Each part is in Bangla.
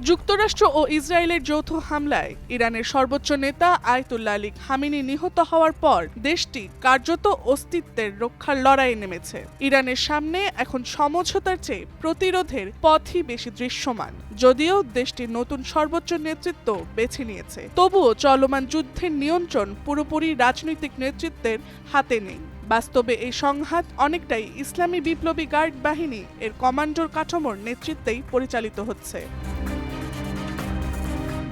যুক্তরাষ্ট্র ও ইসরায়েলের যৌথ হামলায় ইরানের সর্বোচ্চ নেতা আয়াতুল্লাহ আলী খামেনি নিহত হওয়ার পর দেশটি কার্যত অস্তিত্বের রক্ষার লড়াইয়ে নেমেছে। ইরানের সামনে এখন সমঝোতার চেয়ে প্রতিরোধের পথই বেশি দৃশ্যমান। যদিও দেশটির নতুন সর্বোচ্চ নেতৃত্ব বেছে নিয়েছে, তবুও চলমান যুদ্ধের নিয়ন্ত্রণ পুরোপুরি রাজনৈতিক নেতৃত্বের হাতে নেই। বাস্তবে এই সংঘাত অনেকটাই ইসলামী বিপ্লবী গার্ড বাহিনী এর কমান্ডোর কাঠামোর নেতৃত্বেই পরিচালিত হচ্ছে।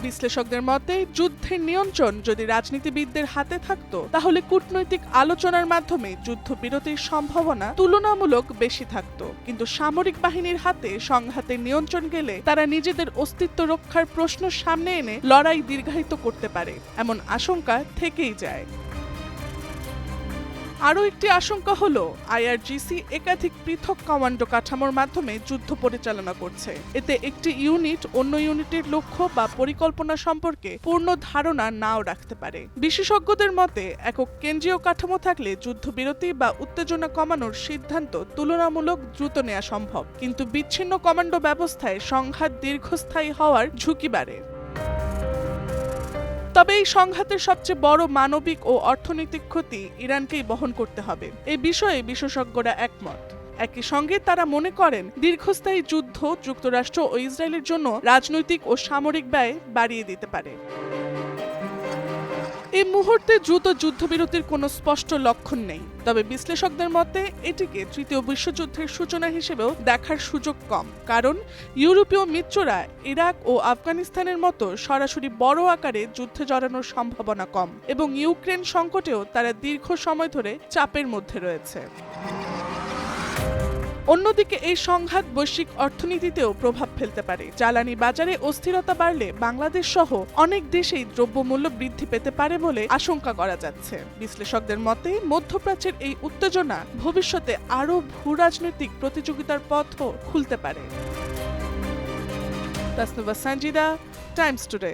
বিশ্লেষকদের মতে যুদ্ধের নিয়ন্ত্রণ যদি রাজনীতিবিদদের হাতে থাকত, তাহলে কূটনৈতিক আলোচনার মাধ্যমে যুদ্ধবিরতির সম্ভাবনা তুলনামূলক বেশি থাকত। কিন্তু সামরিক বাহিনীর হাতে সংঘাতের নিয়ন্ত্রণ গেলে তারা নিজেদের অস্তিত্ব রক্ষার প্রশ্ন সামনে এনে লড়াই দীর্ঘায়িত করতে পারে, এমন আশঙ্কা থেকেই যায়। আরও একটি আশঙ্কা হলো আইআরজিসি একাধিক পৃথক কমান্ডো কাঠামোর মাধ্যমে যুদ্ধ পরিচালনা করছে। এতে একটি ইউনিট অন্য ইউনিটের লক্ষ্য বা পরিকল্পনা সম্পর্কে পূর্ণ ধারণা নাও রাখতে পারে। বিশেষজ্ঞদের মতে একক কেন্দ্রীয় কাঠামো থাকলে যুদ্ধবিরতি বা উত্তেজনা কমানোর সিদ্ধান্ত তুলনামূলক দ্রুত নেওয়া সম্ভব, কিন্তু বিচ্ছিন্ন কমান্ডো ব্যবস্থায় সংঘাত দীর্ঘস্থায়ী হওয়ার ঝুঁকি বাড়ে। তবে এই সংঘাতের সবচেয়ে বড় মানবিক ও অর্থনৈতিক ক্ষতি ইরানকেই বহন করতে হবে, এই বিষয়ে বিশেষজ্ঞরা একমত। একই সঙ্গে তারা মনে করেন দীর্ঘস্থায়ী যুদ্ধ যুক্তরাষ্ট্র ও ইসরায়েলের জন্য রাজনৈতিক ও সামরিক ব্যয় বাড়িয়ে দিতে পারে। এই মুহূর্তে দ্রুত যুদ্ধবিরতির কোনো স্পষ্ট লক্ষণ নেই, তবে বিশ্লেষকদের মতে এটিকে তৃতীয় বিশ্বযুদ্ধের সূচনা হিসেবেও দেখার সুযোগ কম, কারণ ইউরোপীয় মিত্ররা ইরাক ও আফগানিস্তানের মতো সরাসরি বড় আকারে যুদ্ধে জড়ানোর সম্ভাবনা কম, এবং ইউক্রেন সংকটেও তারা দীর্ঘ সময় ধরে চাপের মধ্যে রয়েছে। অন্যদিকে এই সংঘাত বৈশ্বিক অর্থনীতিতেও প্রভাব ফেলতে পারে। জ্বালানি বাজারে অস্থিরতা বাড়লে বাংলাদেশ সহ অনেক দেশেই দ্রব্যমূল্য বৃদ্ধি পেতে পারে বলে আশঙ্কা করা যাচ্ছে। বিশ্লেষকদের মতে মধ্যপ্রাচ্যের এই উত্তেজনা ভবিষ্যতে আরও ভূরাজনৈতিক প্রতিযোগিতার পথও খুলতে পারে। Tasnuva Sanjida, Times today.